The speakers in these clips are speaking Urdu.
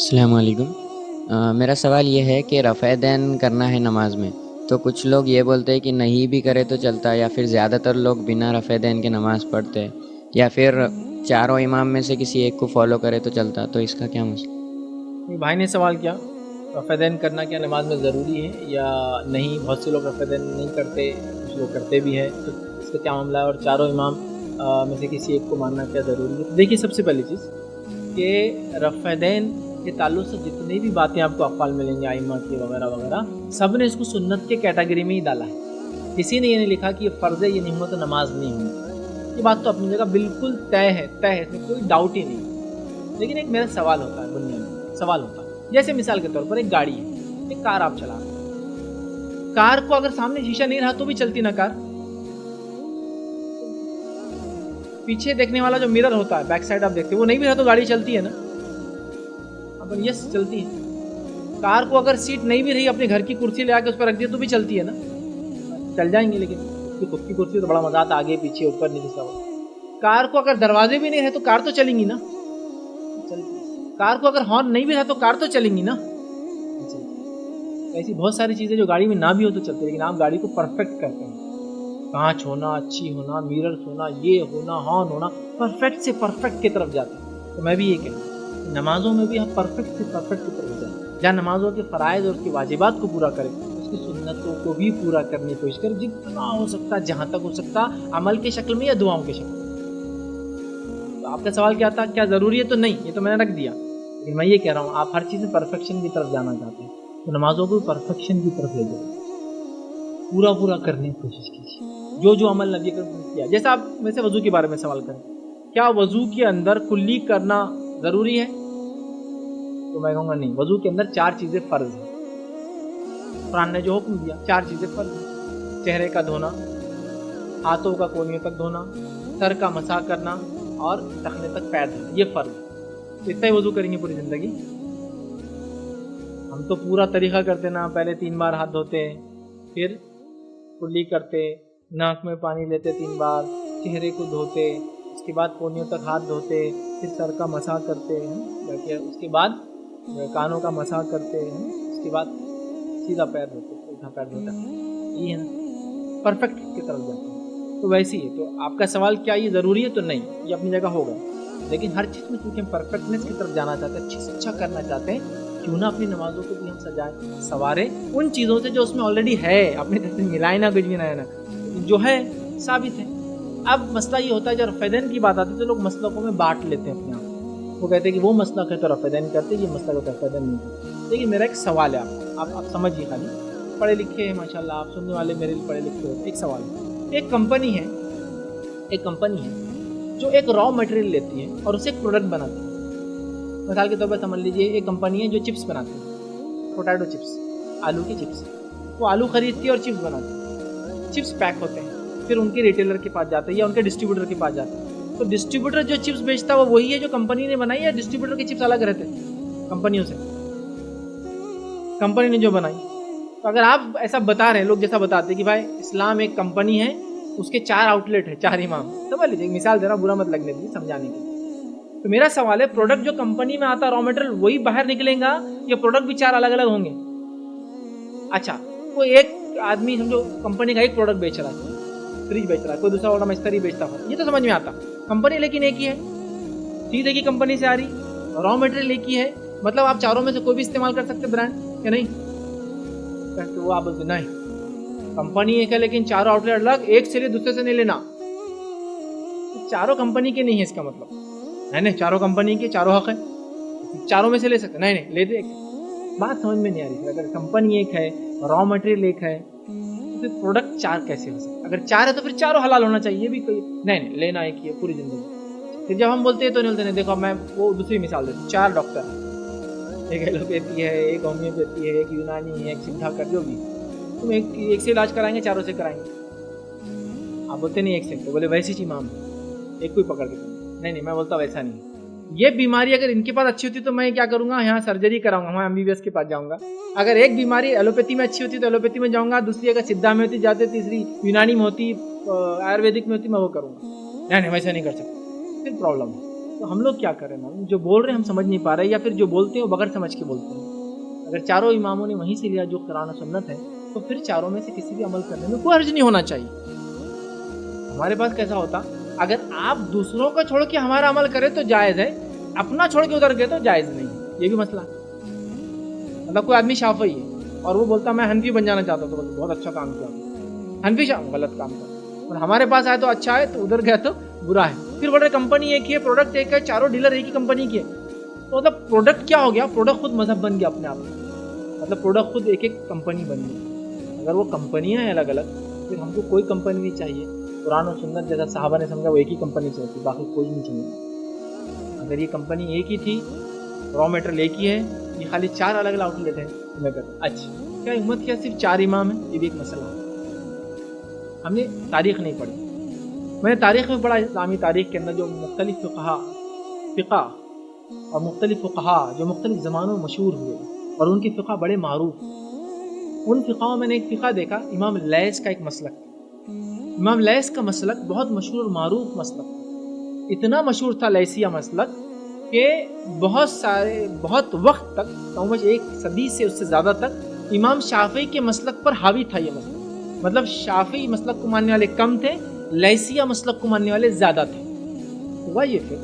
السلام علیکم۔ میرا سوال یہ ہے کہ رفع دین کرنا ہے نماز میں، تو کچھ لوگ یہ بولتے ہیں کہ نہیں بھی کرے تو چلتا ہے، یا پھر زیادہ تر لوگ بنا رفع دین کے نماز پڑھتے ہیں، یا پھر چاروں امام میں سے کسی ایک کو فالو کرے تو چلتا، تو اس کا کیا مسئلہ؟ بھائی نے سوال کیا رفع دین کرنا کیا نماز میں ضروری ہے یا نہیں. بہت سے لوگ رفع دین نہیں کرتے، کچھ لوگ کرتے بھی ہیں، تو اس کا کیا معاملہ ہے، اور چاروں امام میں سے کسی ایک کو ماننا کیا ضروری ہے. دیکھیے سب سے پہلی چیز کہ رفع دین کے تعلق سے جتنی بھی باتیں آپ کو اقوال ملیں گے ائمہ کی وغیرہ وغیرہ، سب نے اس کو سنت کے کیٹیگری میں ہی ڈالا ہے. کسی نے یہ نہیں لکھا کہ یہ فرض ہے، یہ نہیں ہوا تو نماز نہیں ہوئی. یہ بات تو اپنی جگہ بالکل طے ہے، اس میں کوئی ڈاؤٹ ہی نہیں. لیکن ایک میرا سوال ہوتا ہے، دنیا میں سوال ہوتا ہے، جیسے مثال کے طور پر ایک گاڑی ہے، ایک کار آپ چلا رہے ہیں، کار کو اگر سامنے شیشہ نہیں رہا تو بھی چلتی نا کار. پیچھے دیکھنے والا جو میرر ہوتا ہے، بیک سائڈ آپ دیکھتے وہ نہیں بھی رہا تو گاڑی چلتی ہے نا. اپن یس چلتی ہے. کار کو اگر سیٹ نہیں بھی رہی، اپنے گھر کی کرسی لے آ کے اس پر رکھ دیا تو بھی چلتی ہے نا. چل جائیں گے، لیکن خود کی کرسی تو بڑا مزہ آتا، آگے پیچھے اوپر نیچے سب. کار کو اگر دروازے بھی نہیں رہے تو کار تو چلیں گی نا. کار کو اگر ہارن نہیں بھی رہا تو کار تو چلیں گی نا. ایسی بہت ساری چیزیں جو گاڑی میں نہ بھی ہو تو چلتی، لیکن آپ گاڑی کو پرفیکٹ کرتے ہیں. کانچ ہونا، اچھی ہونا، میررز ہونا، یہ ہونا، ہارن ہونا، پرفیکٹ سے پرفیکٹ کی طرف جاتے ہیں. تو میں بھی یہ کہوں کہ نمازوں میں بھی ہم پرفیکٹ سے پرفیکٹ کی طرف جائیں. جہاں نمازوں کے فرائض اور اس کی واجبات کو پورا کریں، اس کی سنتوں کو بھی پورا کرنے کی کوشش کریں، جتنا ہو سکتا، جہاں تک ہو سکتا، عمل کے شکل میں یا دعاؤں کے شکل میں. تو آپ کا سوال کیا تھا، کیا ضروری ہے؟ تو نہیں، یہ تو میں نے رکھ دیا. لیکن میں یہ کہہ رہا ہوں، آپ ہر چیز میں پرفیکشن کی طرف جانا چاہتے ہیں تو نمازوں کو پرفیکشن کی طرف لے جائیں، پورا کرنے کی کوشش کیجیے. جو عمل نبی کریم نے کیا، جیسا آپ ویسے وضو کے بارے میں سوال کریں، کیا وضو کے اندر کلی کرنا ضروری ہے؟ تو میں کہوں گا نہیں. وضو کے اندر 4 چیزیں فرض ہیں. قرآن نے جو حکم دیا 4 چیزیں فرض ہیں: چہرے کا دھونا، ہاتھوں کا کونیوں تک دھونا، سر کا مسح کرنا، اور ٹخنے تک پیر دھونا. یہ فرض ہے. اتنا ہی وضو کریں گے پوری زندگی؟ ہم تو پورا طریقہ کرتے نا، پہلے 3 بار ہاتھ دھوتے، پھر کلی کرتے، ناک میں پانی لیتے 3 بار، چہرے کو دھوتے، اس کے بعد کونیوں تک ہاتھ دھوتے، پھر سر کا مسح کرتے ہیں، اس کے بعد کانوں کا مسح کرتے ہیں، اس کے بعد سیدھا پیر دھوتے، الٹا پیر دھوتا. یہ ہے نا، پرفیکٹ کی طرف جاتے ہیں. تو ویسے ہی تو آپ کا سوال کیا یہ ضروری ہے؟ تو نہیں، یہ اپنی جگہ ہوگا. لیکن ہر چیز میں چونکہ ہم پرفیکٹنیس کی طرف جانا چاہتے ہیں، اچھے سے اچھا کرنا چاہتے ہیں، کیوں نہ اپنی نمازوں کو بھی ہم سجائیں، سواریں ان چیزوں سے جو اس میں آلریڈی ہے، اپنے طرف سے ملائے نہ، کچھ بھی نہ ہے نا، جو ہے ثابت ہے. اب مسئلہ یہ ہوتا ہے جب رفع دین کی بات آتی ہے تو لوگ مسلکوں میں بانٹ لیتے ہیں اپنے آپ. وہ کہتے ہیں کہ وہ مسلک ہے تو رفع دین کرتے، یہ مسلک ہے تو رفع دین نہیں کرتے. لیکن میرا ایک سوال ہے آپ سمجھیے، خالی پڑھے لکھے ہیں ماشاءاللہ، آپ سننے والے میرے لیے پڑھے لکھے ہوتے. ایک سوال ہے، ایک کمپنی ہے جو ایک را مٹیریل لیتی ہے اور اسے ایک پروڈکٹ بناتی ہے. مثال کے طور پر سمجھ لیجیے ایک کمپنی ہے جو چپس بناتی ہے، پوٹیٹو چپس، آلو کی چپس. وہ آلو خریدتی ہے اور چپس بناتی ہے. چپس پیک ہوتے ہیں، پھر ان کے ریٹیلر کے پاس جاتے ہیں یا ان کے ڈسٹریبیوٹر کے پاس جاتے ہیں. تو ڈسٹریبیوٹر جو چپس بیچتا ہے وہ وہی ہے جو کمپنی نے بنائی، یا ڈسٹریبیوٹر کے چپس الگ رہتے ہیں کمپنیوں سے؟ کمپنی نے جو بنائی. تو اگر آپ ایسا بتا رہے ہیں، لوگ جیسا بتاتے ہیں کہ بھائی اسلام ایک کمپنی ہے، اس کے 4 آؤٹ لیٹ ہے، 4 امام. سمجھ لیجیے، ایک مثال دے رہا، برا مت لگنے دیجیے، سمجھانے کے. تو میرا سوال ہے، پروڈکٹ جو کمپنی میں آتا ہے را مٹیریل وہی باہر نکلے گا، یا پروڈکٹ بھی 4 الگ الگ ہوں گے؟ اچھا، کوئی ایک آدمی سمجھو کمپنی کا ایک پروڈکٹ بیچ رہا ہے، فریج بیچ رہا ہے، کوئی دوسرا والا مستری بیچتا ہے، یہ تو سمجھ میں آتا. کمپنی لیکن ایک ہی ہے، چیز ایک ہی کمپنی سے آ رہی، را مٹیریل ایک ہی ہے، مطلب آپ چاروں میں سے کوئی بھی استعمال کر سکتے برانڈ یا نہیں؟ تو وہ آپ بولتے نہیں، کمپنی ایک ہے لیکن چاروں آؤٹ لیٹ الگ، ایک سے لے دوسرے سے نہیں لینا. چاروں کمپنی کے نہیں ہے اس کا مطلب ہے نا، چاروں کمپنی کے چاروں حق ہے، چاروں میں سے لے سکتے نہیں لیتے. بات سمجھ میں نہیں آ رہی. اگر کمپنی ایک ہے، را مٹیریل ایک ہے، تو پھر پروڈکٹ 4 کیسے ہو سکتا؟ اگر 4 ہے تو پھر چاروں حلال ہونا چاہیے. بھی کوئی نہیں لینا ایک ہی ہے پوری زندگی. پھر جب ہم بولتے ہیں تو نہیں بولتے نہیں. دیکھو میں وہ دوسری مثال دیتا ہوں، 4 ڈاکٹر ہیں، ایک ایلوپیتھی ہے، ایک ہومیوپیتھی ہے، ایک یونانی ہے، ایک سدھا کر، جو بھی. تم ایک سے علاج کرائیں گے، چاروں سے کرائیں گے؟ آپ بولتے نہیں ایک سے، تو بولے ویسی چیز امام ایک کوئی پکڑ کے نہیں، میں بولتا ویسا نہیں. یہ بیماری اگر ان کے پاس اچھی ہوتی تو میں کیا کروں گا، یہاں سرجری کراؤں گا، وہاں MBBS کے پاس جاؤں گا. اگر ایک بیماری ایلوپیتھی میں اچھی ہوتی تو ایلوپیتھی میں جاؤں گا، دوسری اگر سدھا میں ہوتی جاتے، تیسری یونانی میں ہوتی، آیورویدک میں ہوتی، میں وہ کروں گا. نہیں ویسا نہیں کر سکتا، پھر پرابلم ہے. تو ہم لوگ کیا کریں نا, جو بول رہے ہیں ہم سمجھ نہیں پا رہے, یا پھر جو بولتے ہیں وہ بغیر سمجھ کے بولتے ہیں. اگر چاروں اماموں نے وہیں سے لیا جو قرآن و سنت ہے, تو پھر چاروں میں سے کسی بھی عمل کرنے میں کوئی حرج نہیں ہونا چاہیے. ہمارے پاس کیسا ہوتا, اگر آپ دوسروں کا چھوڑ کے ہمارا عمل کرے تو جائز ہے, اپنا چھوڑ کے ادھر گئے تو جائز نہیں ہے. یہ بھی مسئلہ ہے. مطلب کوئی آدمی شافعی ہے اور وہ بولتا میں حنفی بن جانا چاہتا ہوں, تو بہت اچھا کام کیا, حنفی غلط کام کیا. اور ہمارے پاس آئے تو اچھا ہے, تو ادھر گیا تو برا ہے. پھر بولے کمپنی ایک ہی ہے, پروڈکٹ ایک ہے, چاروں ڈیلر ایک ہی کمپنی کے, تو مطلب پروڈکٹ کیا ہو گیا, پروڈکٹ خود مذہب بن گیا اپنے آپ میں. مطلب پروڈکٹ خود ایک ایک کمپنی بن گئی. اگر وہ کمپنیاں ہیں الگ الگ, پھر ہم کو کوئی کمپنی نہیں چاہیے. قرآن و سنت جیسا صحابہ نے سمجھا وہ ایک ہی کمپنی چاہتی, باقی کوئی نہیں چاہیے. اگر یہ کمپنی ایک ہی تھی, را میٹرل ایک ہی ہے, یہ خالی 4 الگ الگ آؤٹ لیٹ ہیں, تو میں کہتا اچھا کیا امت کیا صرف 4 امام ہیں؟ یہ بھی ایک مسئلہ ہے. ہم نے تاریخ نہیں پڑھی. میں نے تاریخ میں پڑھا, اسلامی تاریخ کے اندر جو مختلف فقہ اور مختلف فقہا جو مختلف زمانوں میں مشہور ہوئے اور ان کے فقہ بڑے معروف. ان فقہوں میں نے ایک فقہ دیکھا, امام لیث کا ایک مسلک. امام لیث کا مسلک بہت مشہور اور معروف مسلک. اتنا مشہور تھا لیثیہ مسلک کہ بہت وقت تک, تقریباً 1 صدی سے اس سے زیادہ تک امام شافعی کے مسلک پر حاوی تھا یہ مسلک. مطلب شافعی مسلک کو ماننے والے کم تھے, لیثیہ مسلک کو ماننے والے زیادہ تھے. ہوا یہ پھر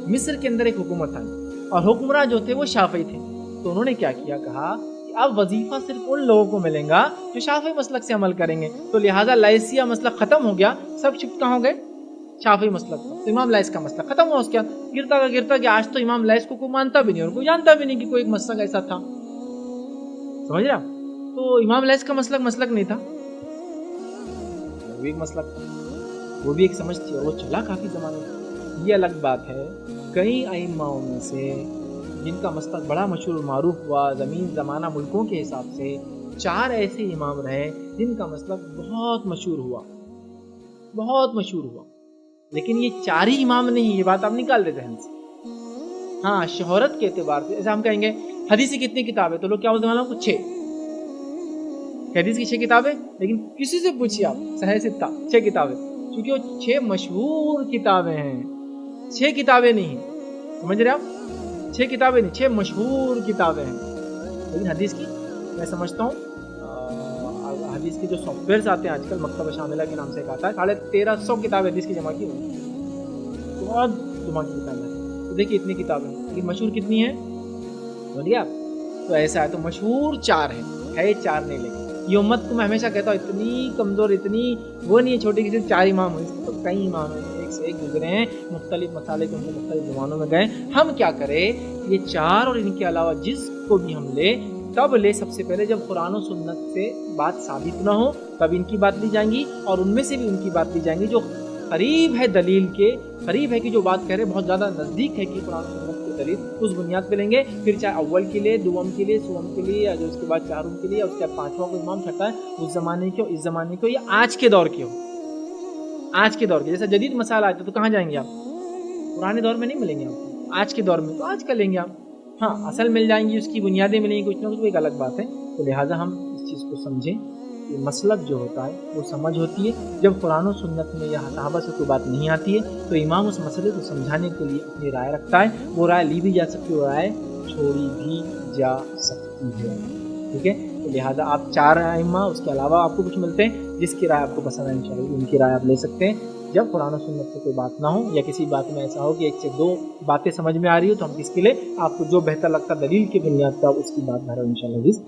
مصر کے اندر ایک حکومت آئی اور حکمراں جو تھے وہ شافعی تھے. تو انہوں نے کیا کیا, کہا کہ اب وظیفہ صرف ان لوگوں کو ملیں گا جو شافعی مسلک سے عمل کریں گے. تو لہٰذا لیثیہ مسلک ختم ہو گیا, سب شفٹ کہاں ہو گئے, شافعی مسلک. تو امام لیث کا مسلک ختم ہوا. اس کے گرتا کہ آج تو امام لیث کو کوئی مانتا بھی نہیں اور کوئی جانتا بھی نہیں کہ کوئی ایک مسلک ایسا تھا. سمجھ رہا؟ تو امام لیث کا مسلک نہیں تھا, وہ بھی ایک مسلک تھا, وہ بھی ایک سمجھ تھی, اور وہ چلا کافی زمانے میں. یہ الگ بات ہے. کئی ائماؤں میں سے جن کا مسلک بڑا مشہور و معروف ہوا, زمین زمانہ ملکوں کے حساب سے 4 ایسے امام رہے جن کا مسلک بہت مشہور ہوا. لیکن یہ 4 ہی امام نہیں, یہ بات آپ نکال دیتے ہیں سے. ہاں, شہرت کے اعتبار سے ایسا ہم کہیں گے حدیث کی کتنی کتابیں, تو لوگ کیا بولتے ہیں, کچھ 6 حدیث کی 6 کتابیں. لیکن کسی سے پوچھیے آپ, صحیح ستہ 6 کتابیں, کیونکہ وہ 6 مشہور کتابیں ہیں, 6 کتابیں نہیں. سمجھ رہے آپ, 6 کتابیں نہیں, 6 مشہور کتابیں ہیں. لیکن حدیث کی میں سمجھتا ہوں حدیث کے جو سافٹ ویئرس آتے ہیں آج کل, مکتبہ شاملہ کے نام سے ایک آتا ہے, 1350 کتابیں حدیث کی جمع کی ہوئی, بہت جمع کی کتابیں ہیں. تو دیکھیے اتنی کتابیں, لیکن مشہور کتنی ہیں بولیے آپ. تو ایسا ہے, تو مشہور 4 ہے 4 نہیں. لیکن یہ امت کو میں ہمیشہ کہتا ہوں اتنی کمزور, اتنی وہ نہیں ہے چھوٹی کی صرف 4 امام ہیں. اس کو تو کئی امام ہیں, ایک سے ایک گزرے ہیں, مختلف مسالے کے ان کے مختلف زمانوں میں گئے. ہم کیا کریں, یہ 4 اور ان کے علاوہ جس کو بھی ہم لے, تب لے سب سے پہلے جب قرآن و سنت سے بات ثابت نہ ہو, تب ان کی بات لی جائیں گی, اور ان میں سے بھی ان کی بات لی جائیں گی جو قریب ہے دلیل کے, قریب ہے کہ جو بات کہہ رہے بہت زیادہ نزدیک ہے کہ قرآن و سنت کی دلیل, اس بنیاد پہ لیں گے. پھر چاہے اول کے لیے, دوم کے لیے, سوم کے لیے, یا جو اس کے بعد چاروں کے لیے, اس کے بعد 5واں کو امام چھٹا ہے, اس زمانے کے ہو, اس زمانے کے ہو, یا آج کے دور کے ہو. آج کے دور کے جیسے جدید مسائل آتے تو کہاں جائیں گے آپ, پرانے دور میں نہیں ملیں گے آپ کو. آج کے دور میں تو آج کا لیں گے آپ. ہاں, اصل مل جائیں گی, اس کی بنیادیں ملیں گی کچھ نہ کچھ, وہ ایک الگ بات ہے. تو لہٰذا ہم اس چیز کو سمجھیں کہ مسلک جو ہوتا ہے وہ سمجھ ہوتی ہے. جب قرآن و سنت میں یا صحابہ سے کوئی بات نہیں آتی ہے تو امام اس مسئلے کو سمجھانے کے لیے اپنی رائے رکھتا ہے. وہ رائے لی بھی جا سکتی ہے, وہ رائے چھوڑی بھی جا سکتی ہے. ٹھیک ہے, تو لہٰذا آپ 4 ائمہ, اس کے علاوہ آپ کو کچھ ملتے ہیں, جس کی رائے آپ کو پسند ہے انشاءاللہ ان کی رائے آپ لے سکتے ہیں. جب قرآن و سنت سے کوئی بات نہ ہو, یا کسی بات میں ایسا ہو کہ 1 سے 2 باتیں سمجھ میں آ رہی ہو, تو ہم کس کے لیے آپ کو جو بہتر لگتا دلیل کی بنیاد پر آپ اس کی بات دھارو انشاءاللہ.